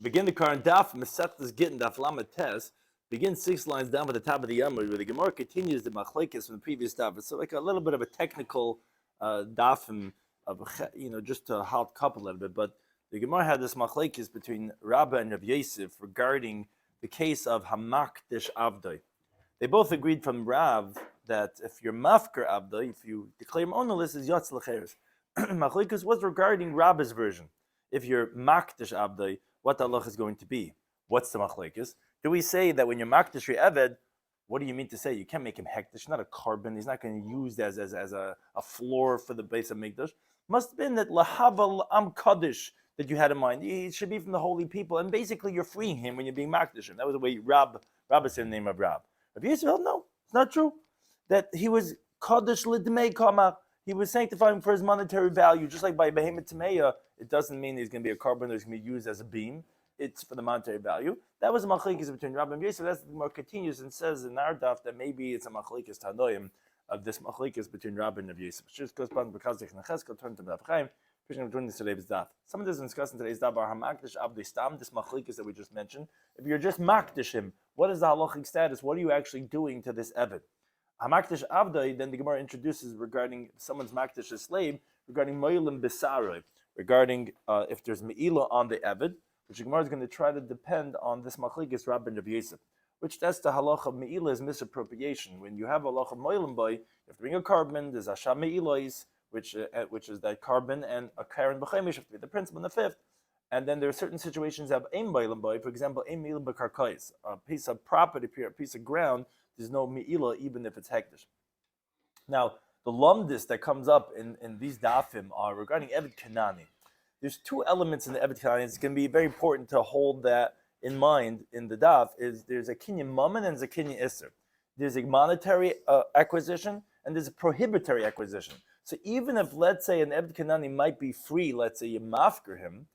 Begin the current Daf, Mesechta Gitin Daf Lamed begin 6 lines down at the top of the Yommi, where the Gemara continues the machlekes from the previous Daf. It's like a little bit of a technical Daf, just to halt cup a little bit. But the Gemara had this machlekes between Rabba and Rabbi Yosef regarding the case of Hamakdish Avdai. They both agreed from Rav that if you're Mafker Avdai, if you declare him ownerless, is Yotz L'cheres. Machlekes was regarding Rabba's version. If you're Makdish Avdai, what the halach is going to be. What's the machlekes? Do we say that when you're makdish your eved, what do you mean to say? You can't make him hektish, not a carbon. He's not going to use as a floor for the base of mikdash. Must have been that lahaval am kaddish that you had in mind. He should be from the holy people, and basically you're freeing him when you're being makdish him. That was the way Rabbi said the name of Rab. Rabbi Yisrael, no, it's not true. That he was kaddish lidmei kama. He was sanctifying for his monetary value, just like by behemoth tameya. It doesn't mean he's going to be a carbon that's going to be used as a beam. It's for the monetary value. That was a machlekes between Rabbi and Yosef. That's the Gemara continues and says in our daf that maybe it's a machlekes tanoim of this machlekes between Rabbi and Yosef. It just corresponds because they can turn to Daf Chaim. Doing this today's daf. Some of this is discussed in today's daf are hamakdish abdei stam. This machlekes that we just mentioned. If you're just makdish him, what is the halachic status? What are you actually doing to this eved? Hamakdish avdai, then the Gemara introduces regarding someone's makdish a slave, regarding moilim besaroi, regarding if there's me'ilah on the eved, which the Gemara is going to try to depend on this machlekes Rabbi and Rabbi Yosef, which that's the halacha of me'ilah is misappropriation. When you have a halacha of moilim boy, you have to bring a carbon, there's asham me'ilah, which is that carbon, and a karen b'chaimish have to be the principal in the fifth. And then there are certain situations that have ein moilim boy, for example, ein me'ilah b'karkais, a piece of property, a piece of ground. There's no me'ilah even if it's hektish. Now, the lumdis that comes up in these dafim are regarding Eved Kanani. There's two elements in the Eved Kanani. It's going to be very important to hold that in mind in the daf. Is there's a kinyan mammon and there's a kinyan isser. There's a monetary acquisition and there's a prohibitory acquisition. So even if, let's say, an Eved Kanani might be free, let's say you mafker him,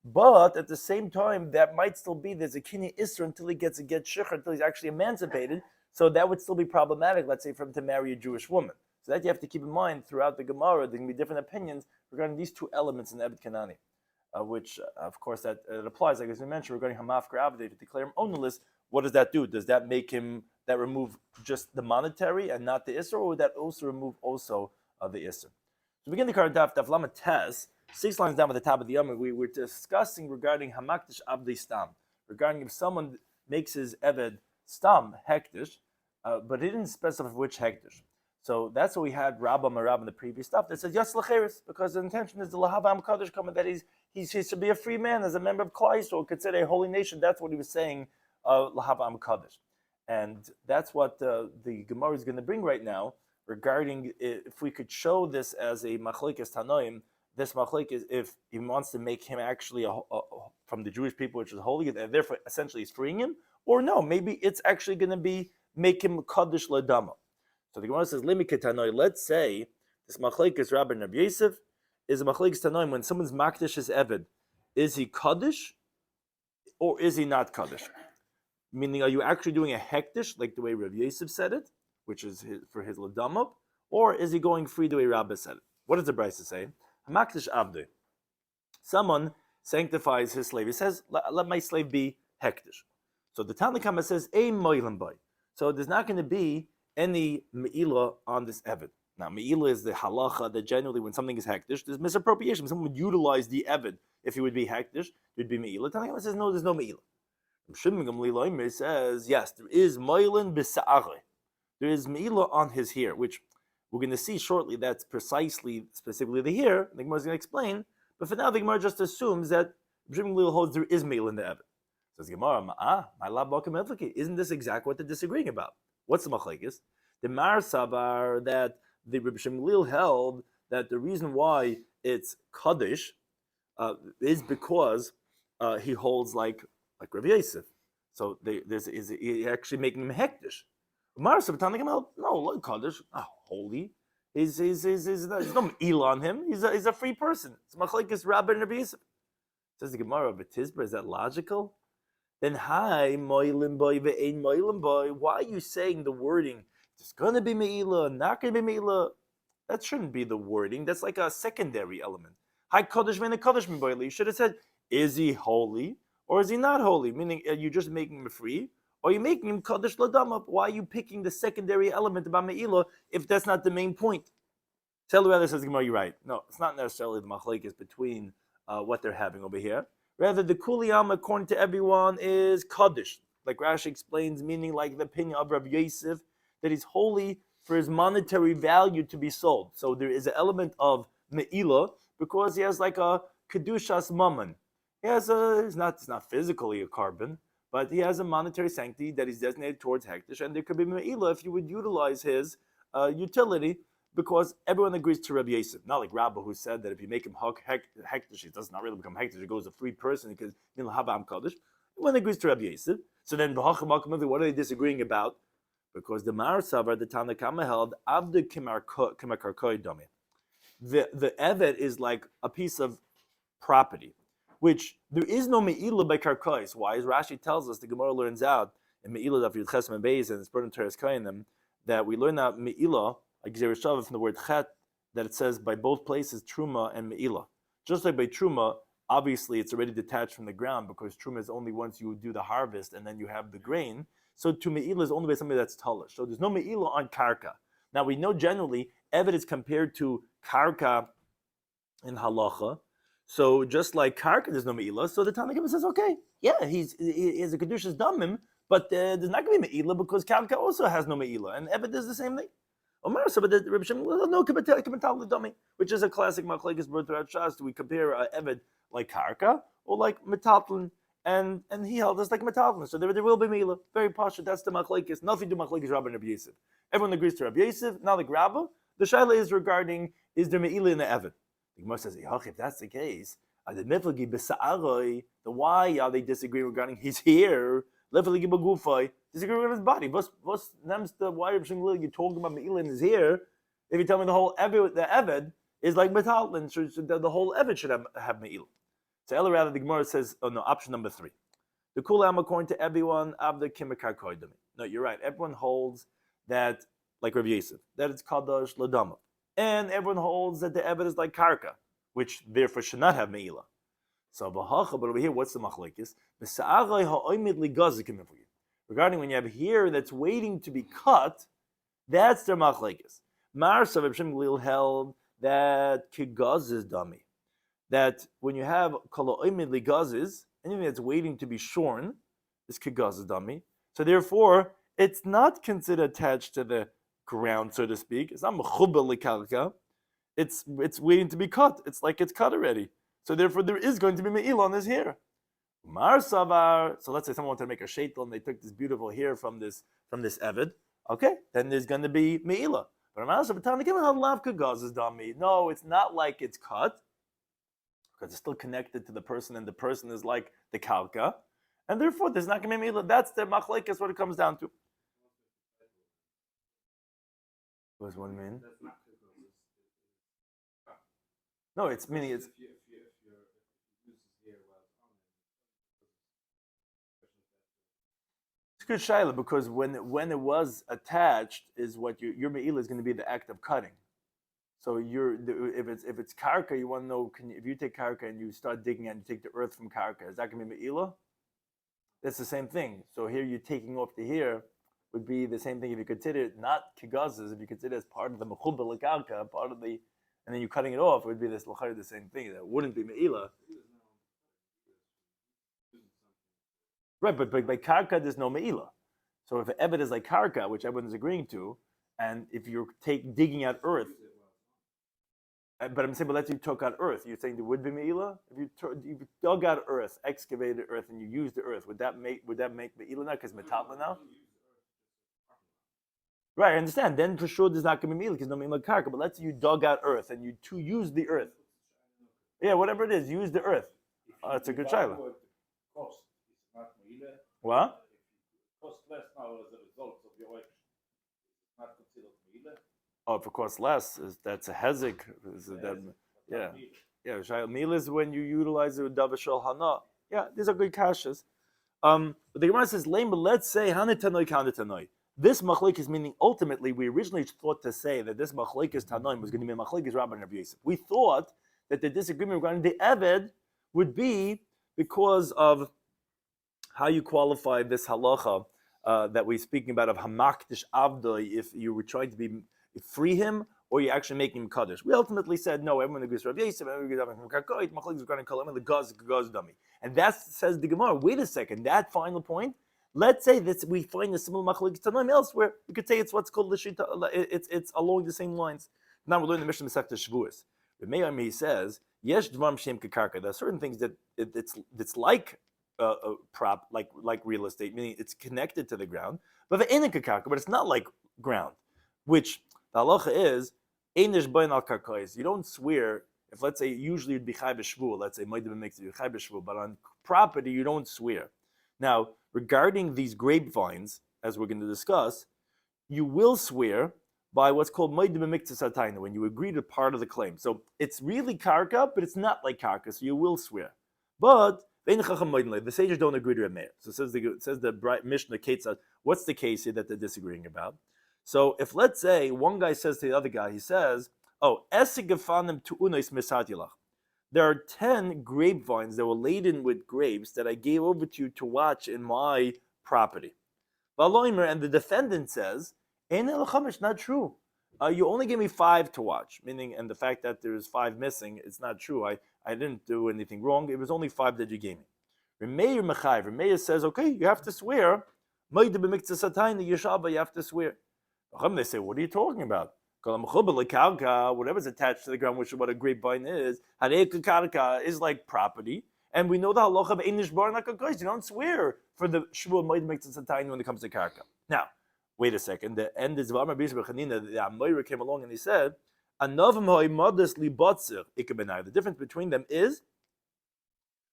but at the same time, that might still be, there's a kinyan isser until he gets a get shiur, until he's actually emancipated. So that would still be problematic, let's say, for him to marry a Jewish woman. So that you have to keep in mind throughout the Gemara. There can be different opinions regarding these two elements in the Eved Kanani, which, of course, that it applies, like as we mentioned, regarding Hamafker Avdei, if you declare him ownerless, what does that do? Does that make him, that remove just the monetary and not the Isser, or would that also remove the Isser? So begin the current Daf Lamed Tes, 6 lines down at the top of the Yommi, we were discussing regarding Hamakdish Avdei Stam, regarding if someone makes his Eved Stam hektish, but he didn't specify which hektish. So that's what we had Rabba Marab in the previous stuff that says Yotz L'cheres, because the intention is the Lahavam Kaddish coming that he should be a free man as a member of Klal Yisrael, considered a holy nation. That's what he was saying, Lahavam Kaddish, and that's what the Gemara is going to bring right now regarding if we could show this as a machlekes tanoim. This machlekes, if he wants to make him actually from the Jewish people, which is holy, and therefore essentially he's freeing him, or no, maybe it's actually going to be make him kaddish ledama. So the Gemara says, "Limi ketanoi." Let's say this machlekes Rabbi and Rabbi Yosef is a machlekes tanoim. When someone's makdish his eved, is he kaddish or is he not kaddish? Meaning, are you actually doing a hektish like the way Rabbi Yosef said it, which is for his ledama, or is he going free the way Rabbi said it? What does the Brisa say? Hamakdish avdei. Someone sanctifies his slave. He says, "Let my slave be hektish." So the Tanna Kama says, "Ein moilim boy." So there's not going to be any me'ilah on this eved. Now, me'ilah is the halacha that generally when something is hektish, there's misappropriation. Someone would utilize the eved. If he would be hektish, there'd be me'ilah. Tanna Kama says, no, there's no me'ilah. Shimon Gamliel says, yes, there is moilin b'sa'are. There is me'ilah on his hair, which we're going to see shortly. That's specifically the hair. The Gemara is going to explain. But for now, the Gemara just assumes that Shimon Gamliel holds there is me'ilah in the eved. Says Gemara, my lab isn't this exactly what they're disagreeing about? What's the machlekes? The Mar Savar that the Rabbi Shloimy held that the reason why it's kaddish is because he holds like Rabbi Yosef. So is he actually making him hektish? Mar Savar, no, like kaddish, holy. There's no il on him. He's a free person. It's machlekes Rabbi and Rabbi Yosef. Says the Gemara, but Tizbra, is that logical? Then hi, moilim boy ve'ein moilim boy. Why are you saying the wording? There's going to be me'ilah, not going to be me'ilah. That shouldn't be the wording. That's like a secondary element. Hi, kodesh ve'ein kodesh boy. You should have said, is he holy or is he not holy? Meaning, are you just making him free, or are you making him Kaddish Ladama? Why are you picking the secondary element about Me'ilah if that's not the main point? Rather says Gemara, you're right. No, it's not necessarily the machlekes between what they're having over here. Rather, the kuliyam, according to everyone, is Kaddish. Like Rashi explains, meaning like the opinion of Rabbi Yosef, that he's holy for his monetary value to be sold. So there is an element of Me'ilah because he has like a Kedushas Mammon. It's not physically a carbon, but he has a monetary sanctity that is designated towards Hektish, and there could be Me'ilah if you would utilize his utility, because everyone agrees to Rabbi Yosef. Not like Rabbi, who said that if you make him Hektish, it does not really become Hektish, it goes to free person because Habam Kaddish. Everyone agrees to Rabbi Yosef. So then, what are they disagreeing about? Because the Mar Savar, the Tana Kama held, Avdu Kimakarkoi Dami. The Evet is like a piece of property, which there is no Me'ilah by Karkois. Why? As Rashi tells us, the Gemara learns out in Me'ilah Daf Yud Chesem Beis and it's Burden Teres Kainim, that we learn out Me'ilah, like Zerushav from the word Chet, that it says by both places Truma and Me'ilah. Just like by Truma, obviously it's already detached from the ground because Truma is only once you do the harvest and then you have the grain. So to Me'ilah is only by something that's Talish. So there's no Me'ilah on Karka. Now we know generally Evet is compared to Karka in Halacha. So just like Karka, there's no Me'ilah. So the Tanakhama says, okay, yeah, he has a Kedushas Damim, but there's not going to be Me'ilah because Karka also has no Me'ilah. And Evet is the same thing. But the Rabbi Shloimy no Kibatal Dami, which is a classic machlekes brought throughout Shas. Do we compare Evet like Karka or like Metalton? And he held us like Metalton. So there will be Me'ilah. Very partial. That's the machlekes. Nothing to machlekes Rabbi and Rabbi Yosef. Everyone agrees to Rabbi Yosef, not like Rabbi. The shaila is regarding, is there Me'ilah in the Evet? The Gemara says, if that's the case, the why are they disagreeing regarding his hair? Disagree with his body. What's the why Rabbi Shloimy, you're talking about Me'ilah in his hair? If you tell me the whole Evet, the Evet is like Metalton, so the whole Evet should have Me'ilah. So rather the Gemara says, option number 3. The Kulam, according to everyone, Abda Kimikar Koidami. No, you're right. Everyone holds that, like Rabbi Yosef, that it's Kadosh Ladama. And everyone holds that the Evet is like Karka, which therefore should not have Me'ilah. So, but over here, what's the machlekes? Regarding when you have hair that's waiting to be cut, that's their machlekes. Marsa Rabbi Shloimy Glil held that kigaz is dummy. That when you have kol ha'omid ligazes, anything that's waiting to be shorn is kigaz is dummy. So therefore, it's not considered attached to the ground, so to speak. It's not mechubel likalka. It's waiting to be cut. It's like it's cut already. So therefore, there is going to be me'ilah on this hair. Mar savar. So let's say someone wanted to make a sheitel and they took this beautiful hair from this Evet. Okay, then there's going to be me'ilah. But Mar savar is dummy. No, it's not like it's cut because it's still connected to the person, and the person is like the kalka, and therefore there's not going to be me'ilah. That's the machlekes. What it comes down to. What does one mean? No, it's meaning it's. It's good shaila because when it was attached is what your me'ilah is going to be the act of cutting. So if it's karka, you want to know if you take karka and you start digging and you take the earth from karka, is that going to be me'ilah? That's the same thing. So here you're taking off the hair would be the same thing if you consider it not kigazes, if you consider it as part of the mechubel karka, part of the, and then you're cutting it off, it would be this l'chayr the same thing. That wouldn't be me'ilah. Right, but by karka there's no me'ilah. So if Evet is like karka, which everyone is agreeing to, and if you're digging out earth, but I'm saying, but let's say you took out earth, you're saying there would be me'ilah? If you dug out earth, excavated earth, and you used the earth, would that make me'ilah now? Because metatla now? Right, I understand. Then for sure there's not going to be me'ilah because no me'ilah karka. But let's say you dug out earth and you use the earth. Yeah, whatever it is, use the earth. That's a good shayla. What? Cost less now as a result of your action. It's not considered me'ilah. Oh, if it costs less, that's a hezek. Yeah. Me'ilah is when you utilize it with davashal hana. Yeah, these are good kashas. But the Gemara says, let's say hanitanoi. This machlekes meaning ultimately we originally thought to say that this machlekes tanoim was going to be machlekes Rabbi and Rabbi Yosef. We thought that the disagreement regarding the Eved would be because of how you qualify this halacha that we're speaking about of hamakdish avdoi, if you were trying to free him, or you're actually making him kaddish. We ultimately said no. Everyone agrees with Rav Yosef. Everyone agrees with Karkoit. Machlokes is going to call him the gaz dummy, and that says the Gemara. Wait a second. That final point. Let's say that we find a similar machlokes tanaim elsewhere. You could say it's what's called the shita. It's along the same lines. Now we're learning the Mishnah Masechta Shavuos. He says yesh dvarim shem kakarka. There are certain things that it's like a prop, like real estate, meaning it's connected to the ground, but it's not like ground. Which the halacha is einish bain al karkais. You don't swear if, let's say, usually you'd be chai b'shvu. Let's say might have makes you chai b'shvu, but on property you don't swear. Now, regarding these grapevines, as we're going to discuss, you will swear by what's called Moed B'Miktzas Hatayna, when you agree to part of the claim. So it's really karka, but it's not like karka, so you will swear. But the sages don't agree to a mayor. So says the Mishnah Ketzad, what's the case here that they're disagreeing about? So if, let's say, one guy says to the other guy, he says, oh, esigefanim tu'unois misatylach. There are 10 grapevines that were laden with grapes that I gave over to you to watch in my property. And the defendant says, not true. You only gave me 5 to watch, meaning, and the fact that there's 5 missing, it's not true. I didn't do anything wrong. It was only 5 that you gave me. Remeir says, okay, you have to swear. You have to swear. They say, what are you talking about? Whatever's attached to the ground, which is what a grapevine is like property. And we know the halacha of einish bar nakakos. You don't swear for the shvuah moed mitzvah satayim when it comes to karka. Now, wait a second. The end is Rabbi Shloimy Schwartzberg. The Amoira came along and he said, the difference between them is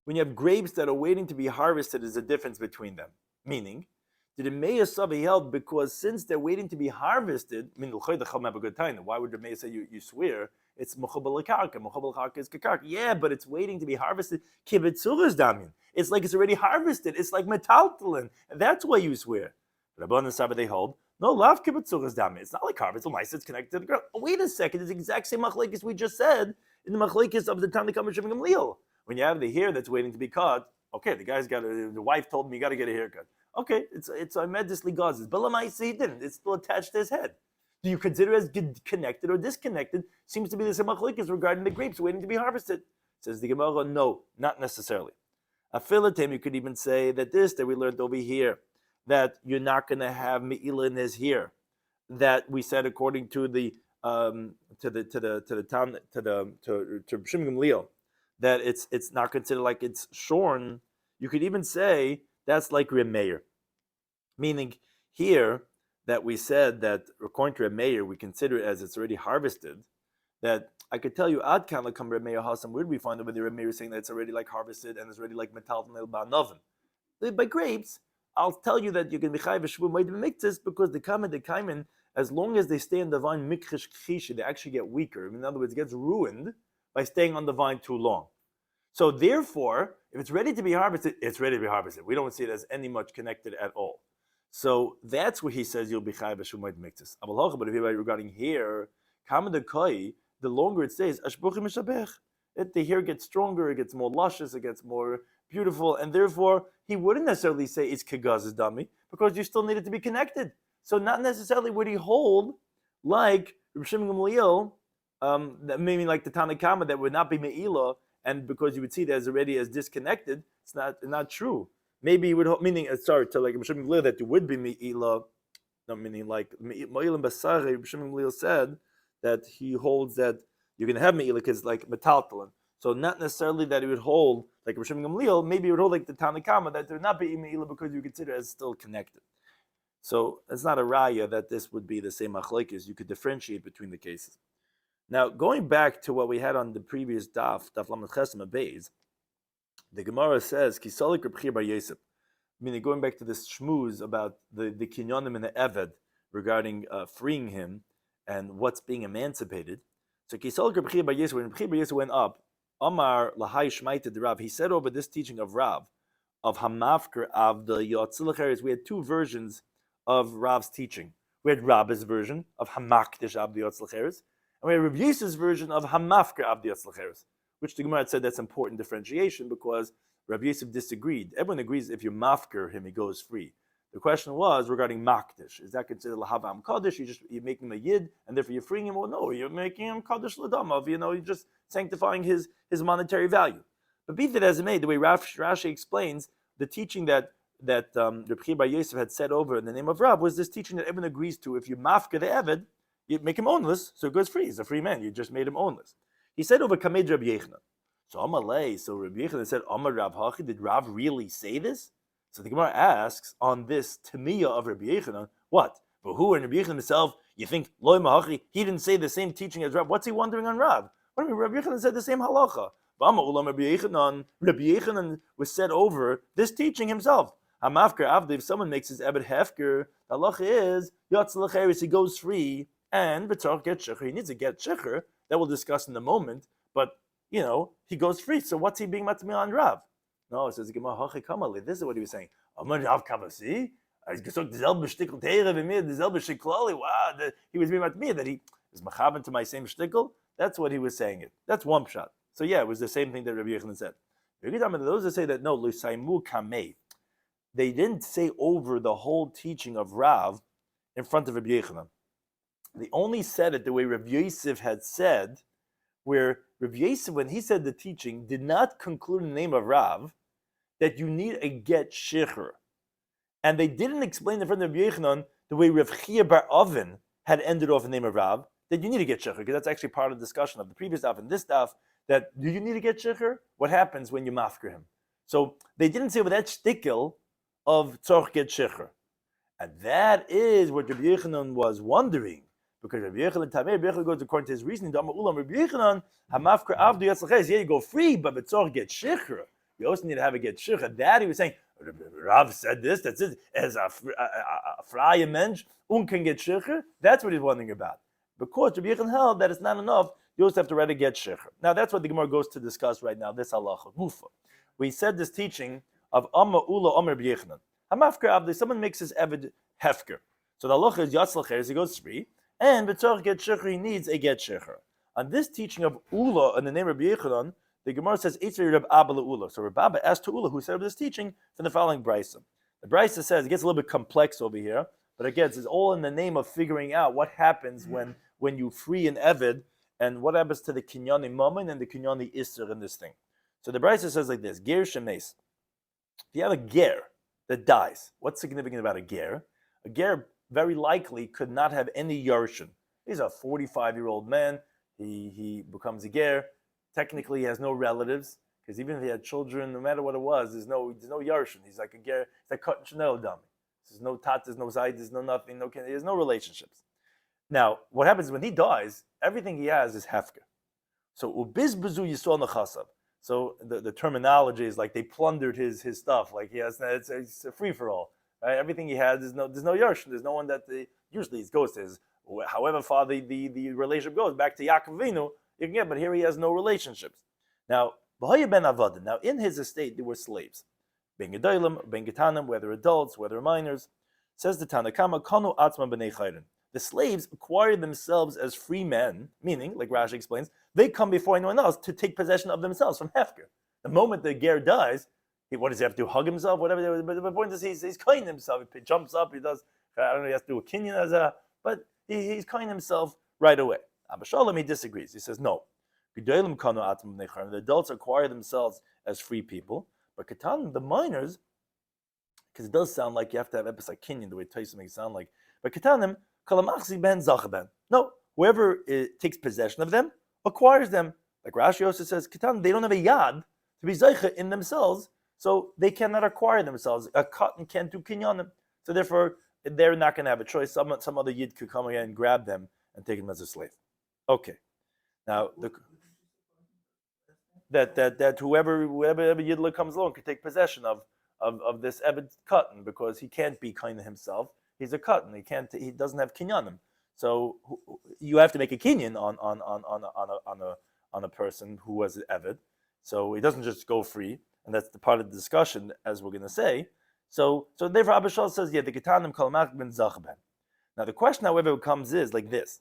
when you have grapes that are waiting to be harvested, there's a difference between them. Meaning, the Meir Savi held because since they're waiting to be harvested, I mean, have a good time. Why would the Meir say you swear? It's mechubal karka. Mechubal karka is kakarka. Yeah, but it's waiting to be harvested. Kibitzuras damin. It's like it's already harvested. It's like metaltalin. And that's why you swear. But Rabban and Sabbath they hold. No, lav kibitzuras damin. It's not like harvest. It's connected to the ground. Oh, wait a second. It's the exact same machlekes we just said in the machlekes of the Tanna Kamei Shivim Gamliel. When you have the hair that's waiting to be cut, okay, the wife told me you got to get a haircut. Okay, it's immediately gauze. But Lamaisi he didn't. It's still attached to his head. Do you consider it as connected or disconnected? Seems to be the same machlokes regarding the grapes waiting to be harvested. Says the Gemara, no, not necessarily. A filatim, you could even say that we learned over here, that you're not going to have me'ila in his hair. That we said according to the to Shimon Gamliel, that it's not considered like it's shorn. You could even say that's like Remeir. Meaning here that we said that according to Remeir, we consider it as it's already harvested. That I could tell you, Ad kan lekam Remeir hasam. Where do we find over there Remeir saying that it's already like harvested and it's already like metal ba'noven? By grapes, I'll tell you that you can be chai v'shvu moed b'miktzas because the kaimen, as long as they stay on the vine mikrish kchishi, they actually get weaker. In other words, it gets ruined by staying on the vine too long. So therefore, if it's ready to be harvested, it's ready to be harvested. We don't see it as any much connected at all. So that's where he says you'll be chai v'shvu moed b'miktzas. But if you're regarding here, the longer it stays, the hair gets stronger, it gets more luscious, it gets more beautiful, and therefore he wouldn't necessarily say it's kegaz's dummy because you still need it to be connected. So not necessarily would he hold like Rabbi Shloimy Gamliel, maybe like the Tanna Kamei that would not be me'ila, and because you would see it as already as disconnected, it's not true. Maybe you would hold, meaning like Rabbi Shloimy Gamliel that there would be me'ila, no, meaning like me'ila basari. Rabbi Shloimy Gamliel said that he holds that you're going to have me'ila because like metaltalin. So not necessarily that he would hold like Rabbi Shloimy Gamliel, maybe he would hold like the Tanna Kamei that there would not be me'ila because you consider it as still connected. So it's not a raya that this would be the same machlokes. You could differentiate between the cases. Now going back to what we had on the previous daf Lamed Chesem Beis, the Gemara says Kisolik Reb Bar Yosef, meaning going back to this shmooze about the kinyonim and the eved regarding freeing him and what's being emancipated. So Kisolik Reb Bar Yosef, when Reb Bar Yosef went up, Amar Lahai Shmaita de Rav, he said over this teaching of Rav, of Hamafker of the Yotzilach areas, we had 2 versions of Rav's teaching. We had Rabbi's version of Hamakdish Av the Yotzilach areas, and we had Rav Yisrael's version of Hamafker Av the Yotzilach areas, which the Gemara said that's important differentiation because Rabbi Yosef disagreed. Everyone agrees if you mafker him, he goes free. The question was regarding makdish. Is that considered lahavam kaddish? You're making him a yid, and therefore you're freeing him? Or no, you're making him kaddish ladamav. You're just sanctifying his monetary value. But be that as it may, the way Rashi explains the teaching that Rabbi Bar Yosef had said over in the name of Rav was this teaching that everyone agrees to. If you mafker the eved, you make him ownless, so it goes free. He's a free man. You just made him ownless. He said over Kamed Rabbi Yechanan. So Amalei, so Rabbi Yechanan said, Amar Rav Hachi, did Rav really say this? So the Gemara asks on this Tamiyah of Rabbi Yechanan, what? For who and Rabbi Yechanan himself, you think Loi Mahachi, he didn't say the same teaching as Rav. What's he wondering on Rav? What do you mean? Rabbi Yechanan said the same halacha. Rabbi Yechanan was said over this teaching himself. Hamafker Avdi, if someone makes his Ebed Hefker, the halacha is Yatz L'cheres, he goes free, and B'tzarch get shecher. He needs to get shecher. That we'll discuss in a moment. But he goes free. So what's he being matmi on Rav? No, it says Gemara Hachi Kamali. This is what he was saying. Amar Rav Kavasi. Wow, he was being matmi that he is machavan to my same shtickle. That's what he was saying. That's one shot. So yeah, it was the same thing that Rabbi Yechanan said. Those that say that no, Lusaimu Kamei. They didn't say over the whole teaching of Rav in front of Rabbi Yechanan. They only said it the way Rabbi Yosef had said, where Rabbi Yosef, when he said the teaching, did not conclude in the name of Rav that you need a get shiur. And they didn't explain in front of Rabbi Yechanan the way Rav Chia bar Oven had ended off in the name of Rav, that you need to get shiur, because that's actually part of the discussion of the previous daf and this daf, that do you need to get shiur? What happens when you mafker him? So they didn't say with that shtickle of tzorch get shiur. And that is what Rabbi Yechanan was wondering. Because Rabbi Yechanan goes according to his reasoning. Rabbi Yechanan, hamafker avdu yatzlaches. Yeah, you go free, but b'tzor get shiur. You also need to have a get shiur. That he was saying, Rav said this. That's it. As a freie mensch, can get shiur. That's what he's wondering about. Because Rabbi Yechanan held that it's not enough. You also have to ready get shiur. Now that's what the Gemara goes to discuss right now. This halacha gufa. We said this teaching of Amma Ula Omer Rabbi Yechanan. Hamafker avdu. Someone makes his eved hefker. So the halacha is yatzlaches. He goes free. And b'tzorch get shiur, he needs a get shiur. On this teaching of Ula in the name of Rabbi Yechanan, the Gemara says Eitzvei Reb Abba Ula. So Reb Abba asked to Ula, who set up this teaching, from the following brisa. The brisa says it gets a little bit complex over here, but again, it's all in the name of figuring out what happens when you free an eved, and what happens to the kinyani mammon and the kinyani isser in this thing. So the brisa says like this: Ger shemes. If you have a ger that dies, what's significant about a ger? A ger very likely could not have any yarshin. He's a 45-year-old man. He becomes a ger. Technically, he has no relatives, because even if he had children, no matter what it was, there's no yarshin. He's like a ger. He's like cut Chanel dummy. There's no tat, there's no zayd, there's no nothing, there's no relationships. Now, what happens when he dies? Everything he has is hefker. So ubizbazu yisrael nechasav. So the terminology is like they plundered his stuff. Like he has, it's a free for all. Right? Everything he has, there's no yarshin. There's no one that usually it goes to. However far the relationship goes back to Yaakov Avinu, you can get, but here he has no relationships. Now, ben avadim. Now in his estate there were slaves, ben gedolim, ben getanim, whether adults, whether minors. Says the Tanakama, kanu atzma b'nei chayrin. The slaves acquired themselves as free men, meaning, like Rashi explains, they come before anyone else to take possession of themselves from hefker. The moment the ger dies, what does he have to do? Hug himself? Whatever. But the point is, he's kind himself. He jumps up. He does. I don't know. He has to do a kinyan but he's kind himself right away. Abba Shalom, he disagrees. He says no. The adults acquire themselves as free people, but katan, the minors, because it does sound like you have to have episode kinyan the way Tyson makes it sound like. But katanim kalamachzi ben zachaben. No, whoever takes possession of them acquires them. Like Rashi also says, katan, they don't have a yad to be zaycha in themselves. So they cannot acquire themselves. A cotton can't do kinyanim. So therefore, they're not going to have a choice. Some other yid could come again and grab them and take them as a slave. Okay. Now, that whoever yidla comes along can take possession of this ebed cotton, because he can't be kind to himself. He's a cotton. He doesn't have kinyanim. So you have to make a kinyan on a person who was an ebed. So he doesn't just go free. And that's the part of the discussion, as we're going to say. So therefore, Abba Shal says, yeah, the Gitanim Kalmach ben Zachben. Now, the question, however, comes is like this.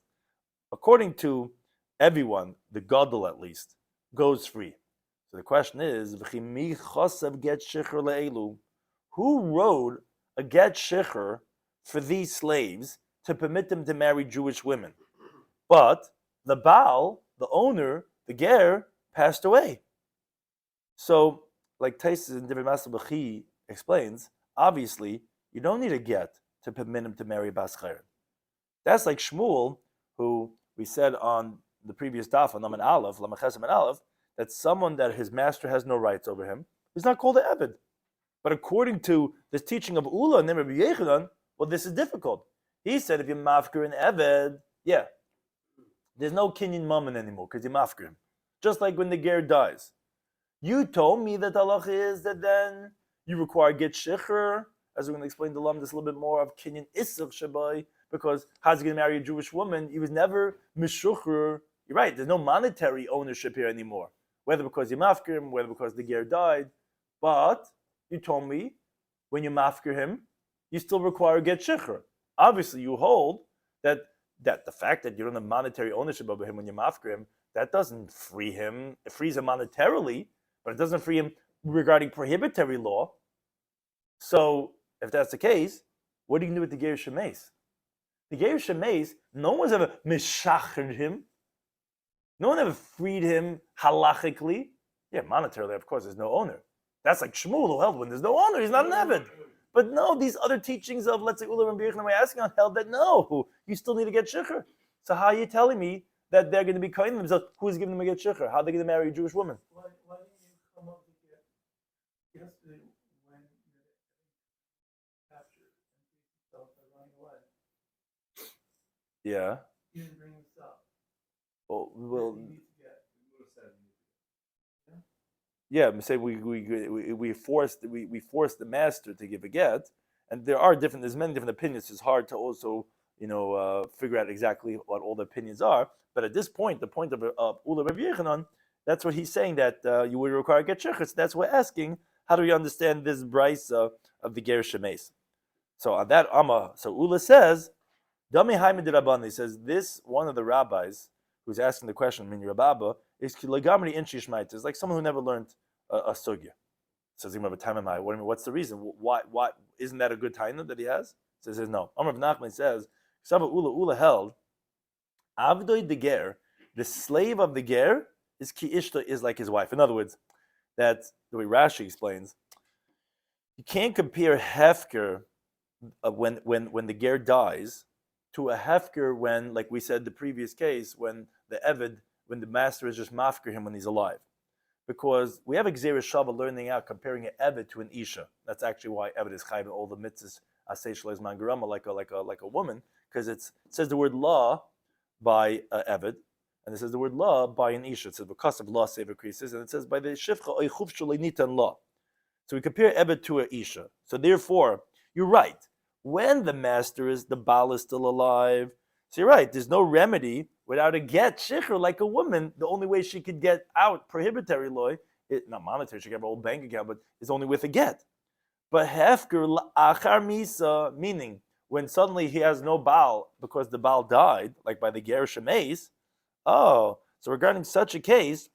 According to everyone, the Gadol at least, goes free. So So the question is, "V'chi mi chosav get shichur le'elu?" Who wrote a get shichur for these slaves to permit them to marry Jewish women? But the Baal, the owner, the ger, passed away. So, like Taisus in Divrei Masel B'chi explains, obviously, you don't need a get to permit him to marry Bas Chayrin. That's like Shmuel, who we said on the previous daf on Lamed Aleph, Lamed Ches Lamed Aleph, that someone that his master has no rights over him is not called an Eved. But according to this teaching of Ula and Rabbi Yechanan, well, this is difficult. He said if you mafker an Eved, yeah, there's no kinyan mammon anymore because you mafker him. Just like when the ger dies. You told me that the halacha is that then you require get shichur, as we're going to explain the Lam this a little bit more of kinyan isach shabai, because how's he going to marry a Jewish woman? He was never mishuchur. You're right, there's no monetary ownership here anymore. Whether because you mafker him, whether because the ger died. But you told me when you mafker him, you still require get shichur. Obviously, you hold that the fact that you don't have monetary ownership over him when you mafker him, that doesn't free him. It frees him monetarily, but it doesn't free him regarding prohibitory law. So, if that's the case, what are you going to do with the ger shemeis? The ger shemeis, no one's ever mishachered him. No one ever freed him halachically. Yeah, monetarily, of course, there's no owner. That's like Shmuel who held when there's no owner, he's not an Eved. But no, these other teachings of, let's say, Ula and Birchner, we're asking on, held that no, you still need to get shichur. So how are you telling me that they're going to be kind themselves? Who's giving them a get shichur? How are they going to marry a Jewish woman? Why didn't you come up with it yesterday when the captured and himself by running away? Yeah. He didn't bring this up. Well, You need to get. yeah, say we forced the master to give a get, and there's many different opinions. It's hard to also figure out exactly what all the opinions are. But at this point, the point of Ula Rabbi Yechanan, that's what he's saying that you would require get shechus. So that's what we're asking. How do we understand this brisa of the ger shemeis? So on that so Ula says, Dami Haimid Rabban. He says this one of the rabbis who's asking the question, Min Rababa, is Kilagamri Inshishmait, is like someone who never learned a sugya. Says he have a time in my. What do you mean? What's the reason? Why isn't that a good taina that he has? Says no. Amar Nachman says, Sava Ula held, Avdoi the ger, the slave of the ger is ki ishta, is like his wife. In other words, that's the way Rashi explains. You can't compare hefker when the ger dies to a hefker when, like we said the previous case, when the master is just mafker him when he's alive. Because we have a Gzeira Shava learning out, comparing an Eved to an Isha. That's actually why Eved is chayv in all the mitzvahs, Asay Shalez Mangarama, like a woman, because it says the word law by Eved, and it says the word law by an Isha. It says because of law save increases, and it says by the Shifcha Oychuv Shalinitan law. So we compare Eved to an Isha. So therefore, you're right. When the master the Baal is still alive, so you're right, there's no remedy without a get shichur like a woman. The only way she could get out prohibitory law, not monetary, she could have her old bank account, but it's only with a get. But hefker achar misa, meaning when suddenly he has no Baal because the Baal died, like by the ger shemeis. So regarding such a case,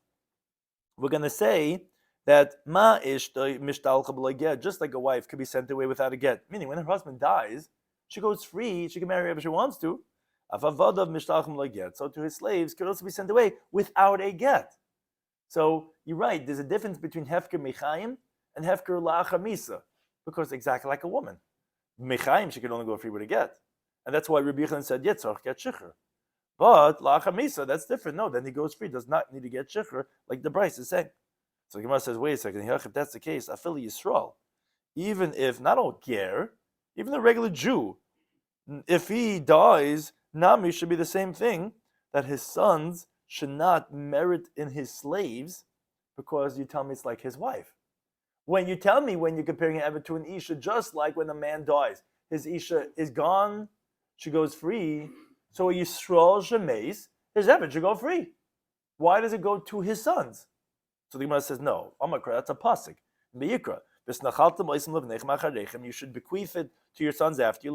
we're going to say that ma ishta mishtal get, just like a wife could be sent away without a get. Meaning when her husband dies, she goes free, she can marry whoever she wants to. So to his slaves could also be sent away without a get. So you're right, there's a difference between hefker mechayim and hefker la'achar misa, because exactly like a woman. Mechayim, she could only go free with a get. And that's why Rabbi Yechanan said, Yetzorch, get shichur. But la'achar misa, that's different. No, then he goes free, does not need to get shichur, like the Bryce is saying. So the Gemara says, wait a second, if that's the case, Afili Yisrael, even if, not all ger, even a regular Jew, if he dies, Nami should be the same thing, that his sons should not merit in his slaves, because you tell me it's like his wife. When you tell me when you're comparing an Eved to an Isha, just like when a man dies, his Isha is gone, she goes free, so a Yisrael Shemeis, his Eved should go free. Why does it go to his sons? So the Gemara says, no, Amakra, that's a pasuk. Be'ikra, you should bequeath it to your sons after you,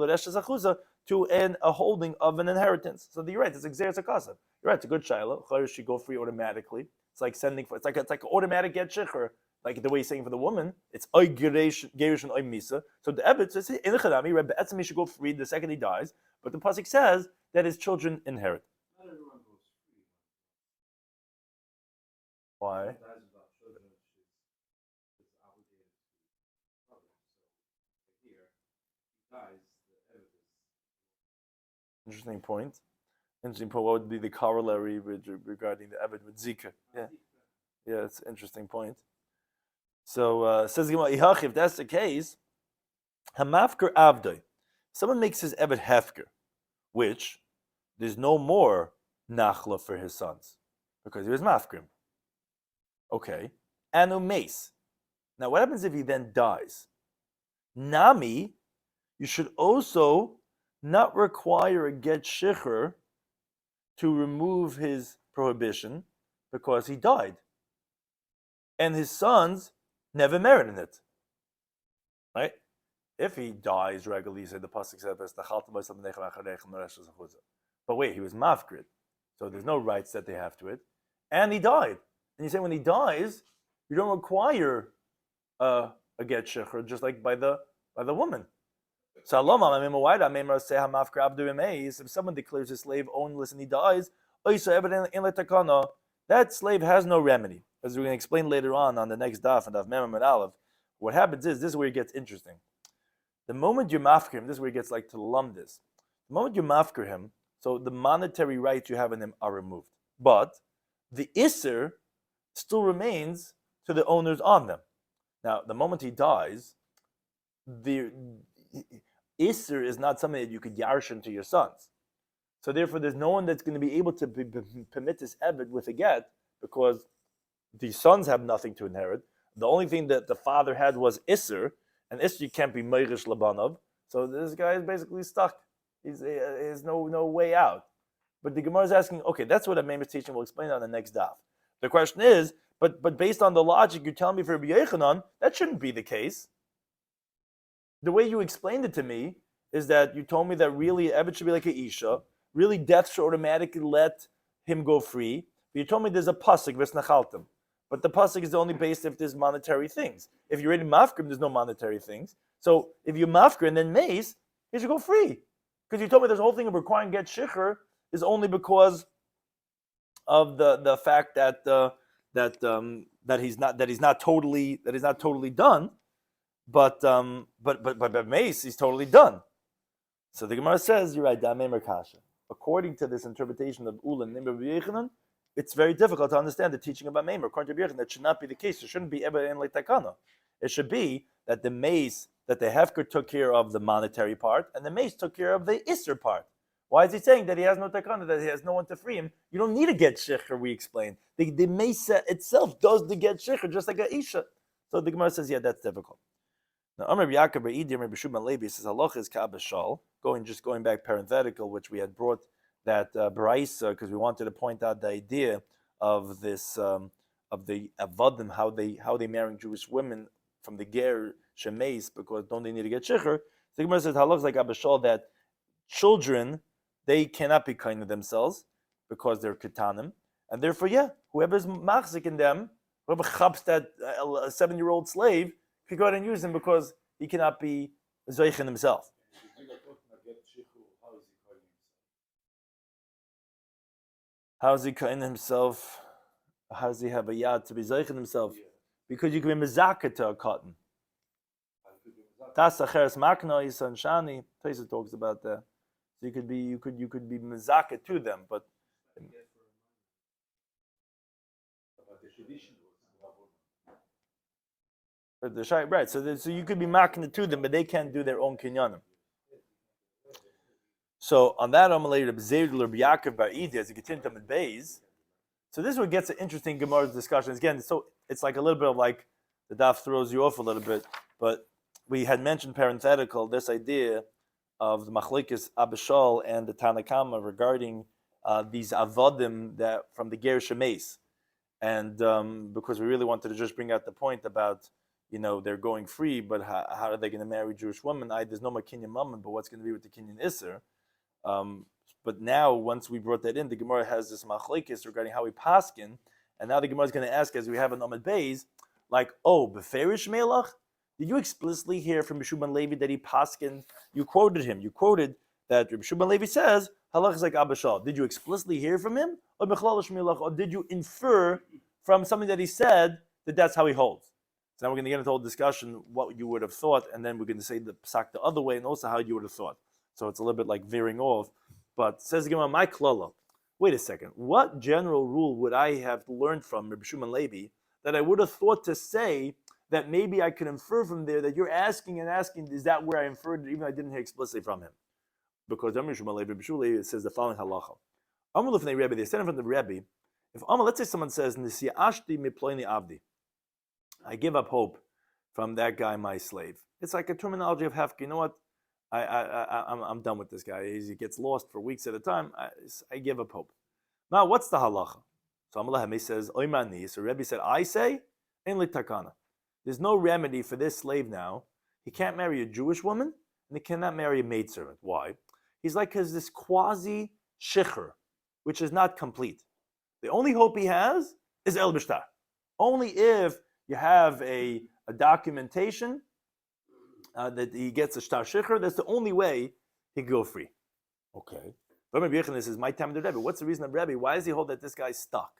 to a holding of an inheritance. So you're right, it's Xeris Akasa. You're right, it's a good Shaila. She go free automatically. It's like it's like automatic get shiur. Like the way he's saying for the woman, it's oy gerish and oy misa. So the Eved says in the Chadami, Rebbe Etzem should go free the second he dies, but the pasuk says that his children inherit. Not everyone goes free. Why? Dies without children, is obligated to others. So here, he dies, the evidence. Interesting point. Interesting point. What would be the corollary regarding the Eved with Zika? Yeah, it's an interesting point. So says the Gemara, if that's the case, hamafker avdoi, someone makes his Eved hefker, which there's no more nachla for his sons because he was mafkrim. Okay, anu mace. Now, what happens if he then dies? Nami, you should also not require a get shiur to remove his prohibition because he died, and his sons never merited it. Right? If he dies regularly, say the pasuk says, but wait, he was mafkrid, so there's no rights that they have to it, and he died. And you say when he dies, you don't require a get shiur, just like by the woman. If someone declares his slave ownless and he dies, that slave has no remedy. As we're going to explain later on the next daf and daf Mem and Aleph, what happens is, this is where it gets interesting. The moment you mafkir him, this is where it gets like to lump this. The moment you mafkir him, so the monetary rights you have in him are removed. But the isser still remains to the owners on them. Now, the moment he dies, the isser is not something that you could yarshin to your sons. So therefore, there's no one that's going to be able to permit this eved with a get, because the sons have nothing to inherit. The only thing that the father had was isser, and isser can't be meirish labanov. So this guy is basically stuck. There's no way out. But the Gemara is asking, okay, that's what a Meimer's teaching. We'll explain on the next daf. The question is, but based on the logic you're telling me for Rabbi Yochanan, that shouldn't be the case. The way you explained it to me is that you told me that really Eved should be like a Isha, really death should automatically let him go free. But you told me there's a pasuk, v'snachaltem. But the pasuk is only based if there's monetary things. If you're in mafkrim, there's no monetary things. So if you mafkrim and then mace, he should go free. Because you told me this whole thing of requiring get shiur is only because of the fact that he's not totally done. But mace, he's totally done. So the Gemara says, you're right, Damei Merkasha. According to this interpretation of Ulan Nimber B'Yechanan, it's very difficult to understand the teaching about Meimer. According to B'Yechanan, that should not be the case. There shouldn't be Eba in Takana. It should be that the mace, that the Hefker took care of the monetary part, and the mace took care of the Isser part. Why is he saying that he has no Takana, that he has no one to free him? You don't need a get shiur, we explained. The mace itself does the get shiur, just like a Isha. So the Gemara says, yeah, that's difficult. Now, Amr Yaakov Ba'idi, Rabbi Shloimy Schwartzberg says, Halacha is Ka'abashal, going back parenthetical, which we had brought that Baraisa, because we wanted to point out the idea of this, of the Avadim, how they marrying Jewish women from the Ger Shemeis, because don't they need to get shiur? The Gemara says, Halacha is like Abashal, that children, they cannot be kind to themselves, because they're ketanim, and therefore, yeah, whoever's machzik in them, whoever chaps that 7-year-old slave, could go ahead and use him because he cannot be zoich in himself. How is he kind himself? How does he have a yad to be zoich in himself? Because you can be mezaka to a cotton. Tas acheres makna yisan shani. Taisa talks about that. So you could be mezaka to them, but. Right, so you could be marking to them, but they can't do their own kinyanim. So on that, I'm later B'Zeidur B'Yaakov Ba'idi as a Gitin Daf and Beis. So this is what gets an interesting Gemara discussion. Again, so it's like a little bit of like the daf throws you off a little bit, but we had mentioned parenthetical this idea of the Machlekes Abishal and the Tanakama regarding these avodim that from the Ger Shemeis, and because we really wanted to just bring out the point about, they're going free, but how are they going to marry Jewish women? There's no more Kinyan Mammon, but what's going to be with the Kinyan Isser? But now, once we brought that in, the Gemara has this machlekes regarding how we paskin, And now the Gemara is going to ask, as we have in Amud Beis, like, oh, beferish melach? Did you explicitly hear from Rabbi Shimon Levi that he paskined? You quoted him. You quoted that Rabbi Shimon Levi says halach is like Abba Shal. Did you explicitly hear from him, or did you infer from something that he said that that's how he holds? So now we're going to get into a whole discussion what you would have thought, and then we're going to say the psak the other way, and also how you would have thought. So it's a little bit like veering off. But says the Gemara, my klala. Wait a second. What general rule would I have learned from Rabbi Shimon Levi that I would have thought to say that maybe I could infer from there that you're asking, is that where I inferred it, even though I didn't hear explicitly from him? Because Rabbi Shimon Levi says the following halacha. Amar lefnei Rebbe, they said in front of the Rebbe, if Amar, let's say someone says, Nisiashti miploini avdi, I give up hope from that guy, my slave. It's like a terminology of hefka. You know what? I'm done with this guy. He gets lost for weeks at a time. I give up hope. Now, what's the halacha? So Amar Lahami says, Oimani. So Rebbe said, I say, Ein li takana. There's no remedy for this slave now. He can't marry a Jewish woman, and he cannot marry a maidservant. Why? He's like this quasi shiur, which is not complete. The only hope he has is el bishtar. Only if you have a documentation that he gets a shtar shiur, that's the only way he can go free. Okay. Rabbi Yochanan says, my time to Rebbe. What's the reason of Rebbe? Why does he hold that this guy's stuck?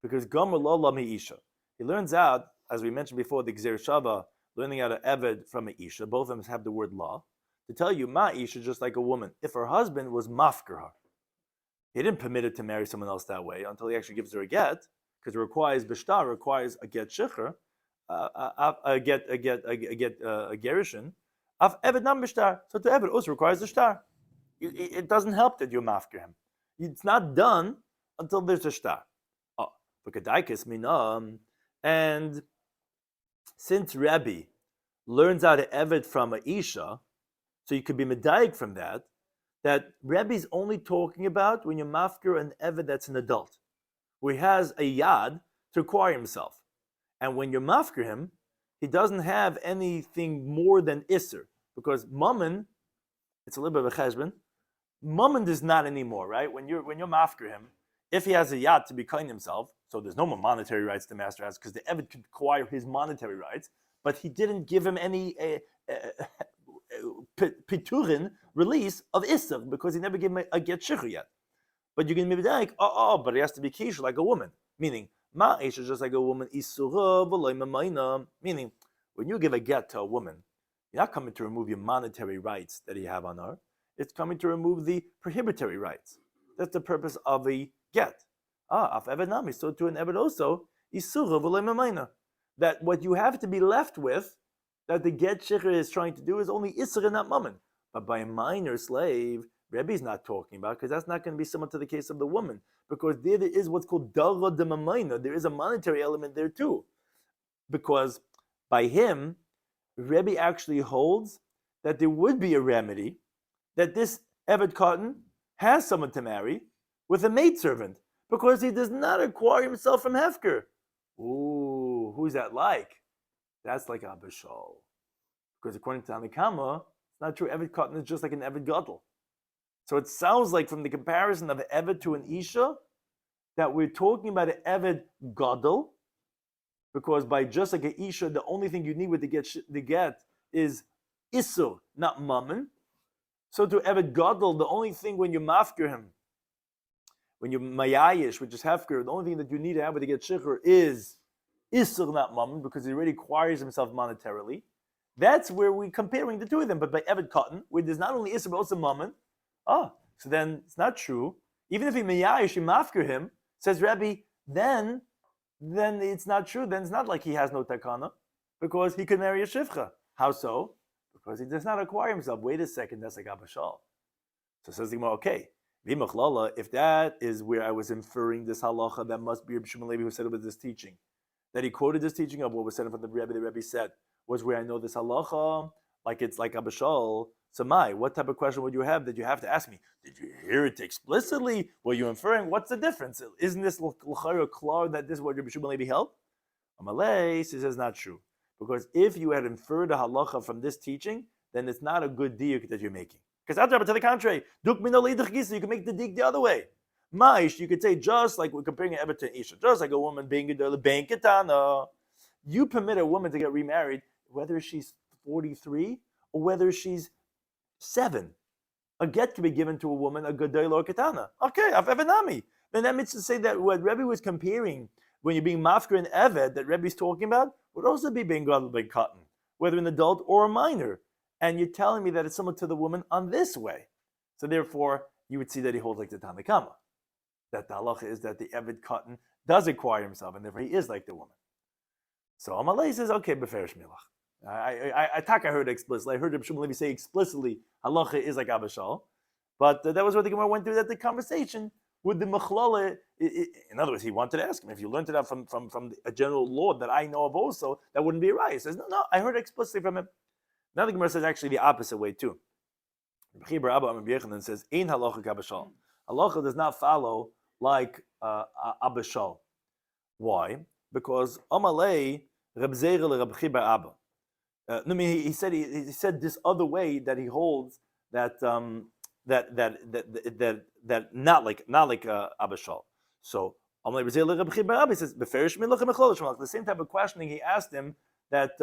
Because Gomer lo lam isha. He learns out, as we mentioned before, the Gzer Shava, learning out of Eved from a Isha. Both of them have the word law. To tell you, Ma Isha, just like a woman. If her husband was mafker her, he didn't permit her to marry someone else that way until he actually gives her a get, because it requires bishtar, requires a get shiur, a gerushin. Af Eved nam bishtar. So to Eved also requires a shtar. It doesn't help that you mafker him. It's not done until there's a shtar. Oh, for Kedaikis minam. And since Rebbe learns how to Eved from a Isha, so you could be medayik from that Rebbe's only talking about when you mafker an Eved that's an adult, where he has a yad to require himself. And when you mafker him, he doesn't have anything more than Isser, because Mammon, it's a little bit of a cheshbon, Mammon is not anymore, right? When you're mafker him, if he has a yad to be kind himself, so there's no more monetary rights the master has, because the Eved could acquire his monetary rights, but he didn't give him any piturin release of Isser, because he never gave him a get shiur yet. But you can maybe like, but he has to be kish like a woman. Meaning, ma is just like a woman, meaning, when you give a get to a woman, you're not coming to remove your monetary rights that you have on her. It's coming to remove the prohibitory rights. That's the purpose of a get. Af Eved nami, so to an Eved also, that what you have to be left with, that the get shiur is trying to do, is only Isser and not Mammon. But by a minor slave, Rebbe's not talking about, because that's not going to be similar to the case of the woman, because there is what's called dara de mamayna. There is a monetary element there too, because by him, Rebbe actually holds that there would be a remedy that this Eved Cotton has someone to marry with a maidservant, because he does not acquire himself from Hefker. Ooh, who's that like? That's like Abba Shal. Because according to Hanikama, it's not true. Eved Cotton is just like an Eved Gadol. So it sounds like from the comparison of Eved to an Isha, that we're talking about an Eved Gadol, because by just like an Isha, the only thing you need with the get is Isur, not Mammon. So to Eved Gadol, the only thing when you mafker him, when you mayayish, which is hefker, the only thing that you need to have with the get shiur is Isur, not Mammon, because he already acquires himself monetarily. That's where we're comparing the two of them. But by Eved Cotton, where there's not only Isur but also Mammon, so then it's not true. Even if he mayayish, you mafker him, says Rabbi, then it's not true. Then it's not like he has no takana, because he could marry a shivcha. How so? Because he does not acquire himself. Wait a second, that's like Abba Shal. So says the Gemara, okay, if that is where I was inferring this halacha, that must be Rabbi Shimon Levi who said it with this teaching. That he quoted this teaching of what was said in front of the Rebbe said, was where I know this halacha, like it's like Abba Shal. So what type of question would you have that you have to ask me? Did you hear it explicitly? Were you inferring? What's the difference? Isn't this l'chayra klar that this is what Rabbi Shimon Levi held? Amalei, he says not true. Because if you had inferred a halacha from this teaching, then it's not a good diuk that you're making. Because to the contrary, you can make the dig the other way. Maish, you could say just like we're comparing an Evet to an Isha, just like a woman being a ben Ketana. You permit a woman to get remarried whether she's 43 or whether she's 7. A get can be given to a woman, a Gadol or Ketana. Okay, I've Evanami. Then that means to say that what Rebbe was comparing when you're being Mafker and Eved that Rebbe's talking about would also be being Gadol by Cotton, whether an adult or a minor. And you're telling me that it's similar to the woman on this way. So therefore, you would see that he holds like the Tanakama. That the halacha is that the Eved Cotton does acquire himself, and therefore he is like the woman. So Amalei says, okay, beferish milach. I heard it explicitly. I heard Rabbi Shloimy say explicitly, halacha is like Abishal. But that was what the Gemara went through, that the conversation with the Mechlala, in other words, he wanted to ask him, if you learned it out from a general law that I know of also, that wouldn't be a right. He says, no, I heard it explicitly from him. Now the Gemara says actually the opposite way too. Then says, Ein halacha kabashal. Halacha does not follow like Abishal. Why? Because Amalei Reb Zeira le Reb Chibar Abba. He said this other way that he holds that not like Abishal. So Amalei Reb Zeira le Reb Chibar Abba, he says beferish milach mechlol shmalach. The same type of questioning he asked him that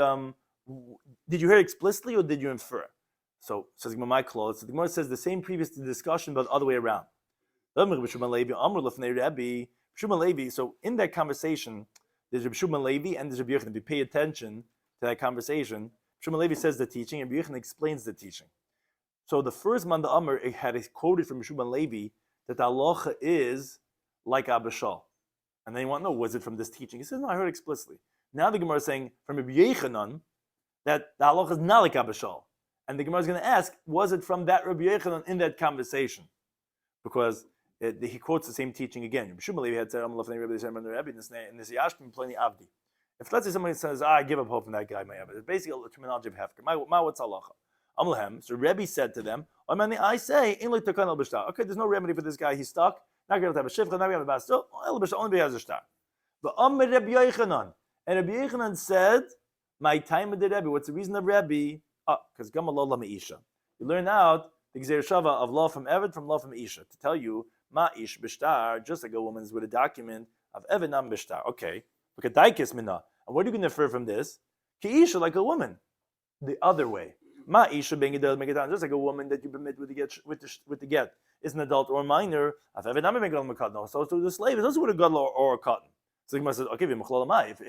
did you hear explicitly or did you infer? So says my clothes. So the Gemara says the same previous discussion but the other way around. So in that conversation, there's Rabbi Shloimy Levi and there's Rabbi Yochanan. If you pay attention to that conversation, Rabbi Shloimy Levi says the teaching and Rabbi Yochanan explains the teaching. So the first man, the Amr, had quoted from Rabbi Shloimy Levi that the halacha is like Abishal. And then you want to know, was it from this teaching? He says, no, I heard explicitly. Now the Gemara is saying from Rabbi Yochanan that the halacha is not like Abishal. And the Gemara is going to ask, was it from that Rabbi Yochanan in that conversation? Because he quotes the same teaching again. Rabbi Shloimy Levi had said, if let's say somebody says, I give up hope from that guy, my Abba, it's basically a terminology of Hefker. What's halacha? So Rebbe said to them, I say, okay, there's no remedy for this guy, he's stuck. Not going to have a shivcha, not going to have a bastil, only has a shtar. But Rabbi Yochanan, and Rabbi Yochanan said, my time of the Rebbe, what's the reason of Rebbe? Because Gamal Meisha. You learn out the Gzeir Shava of law from Eved, from law from Isha, to tell you, Ma'ish b'shtar, just like a woman is with a document of Eved nam b'shtar. Okay, look at Daikis Mina. And what are you going to infer from this? Ki Isha, like a woman. The other way. Ma'isha being a megadan, just like a woman that you permit with the get, is an adult or a minor. Of Eved nam b'shtar. So to the slave is also with a gadol or a cotton. So the Gemara says, okay,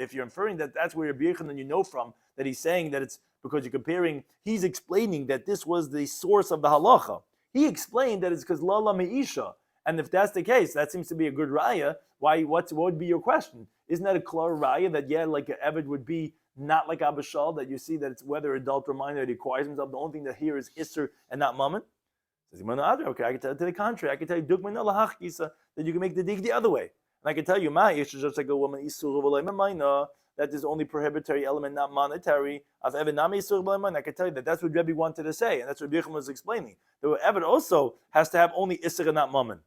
if you're inferring that that's where Rabbi Yochanan, you know from, that he's saying that it's because you're comparing, he's explaining that this was the source of the halacha. He explained that it's because lala meisha. And if that's the case, that seems to be a good raya. What would be your question? Isn't that a clear raya that, like an Eved would be not like Abishal, that you see that it's whether adult or minor that he acquires himself, the only thing that here is Isser and not Mammon? Says, okay, I can tell you to the contrary. I can tell you that you can make the dig the other way. And I can tell you, Ma'ish is just like a woman, that is only prohibitory element, not monetary. I can tell you that that's what Rebbe wanted to say, and that's what Rebbe was explaining. The Eved also has to have only Isser and not Mammon.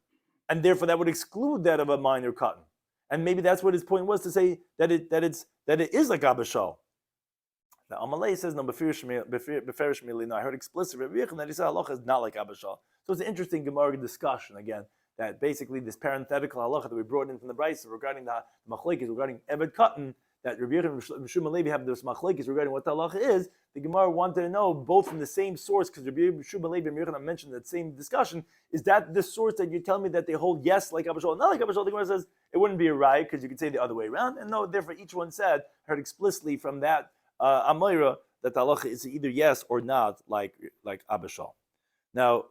And therefore that would exclude that of a minor cotton. And maybe that's what his point was, to say that it is like Abishal. Now Amalei says, no, beferish mili, no, I heard explicitly that he said halacha is not like Abishal. So it's an interesting Gemara discussion again, that basically this parenthetical halacha that we brought in from the Brisa regarding the machlekes, regarding Eved cotton, that Rabbi Yochanan and Shloimy Levi have this machlekes regarding what the halacha is. The Gemara wanted to know both from the same source, because Rabbi Shloimy Levi and Rabbi Yochanan mentioned that same discussion. Is that the source that you tell me that they hold yes like Abishal, not like Abishal? The Gemara says it wouldn't be a right, because you could say the other way around. And no, therefore each one said, heard explicitly from that Amayra, that the halacha is either yes or not like Abishal. Now,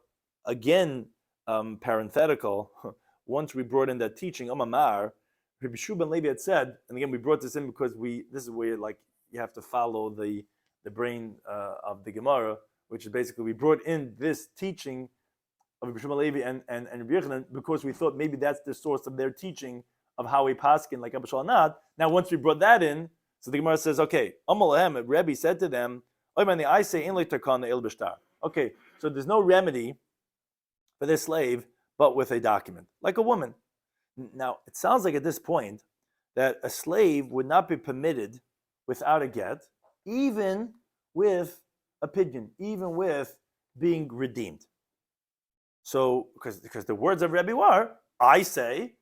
again, parenthetical, once we brought in that teaching, Amamar, Rabbi Shloimy Levi had said, and again we brought this in because this is where you have to follow the brain of the Gemara, which is basically we brought in this teaching of Rabbi Shloimy Levi and Rabbi Yochanan because we thought maybe that's the source of their teaching of how we paskin like Abishal not. Now once we brought that in, so the Gemara says, okay, Amalahem, Rebbe said to them, I say in takana el b'shtar. Okay, so there's no remedy for this slave but with a document, like a woman. Now, it sounds like at this point that a slave would not be permitted without a get, even with a pidyon, even with being redeemed. So, because the words of Rebbe were, I say,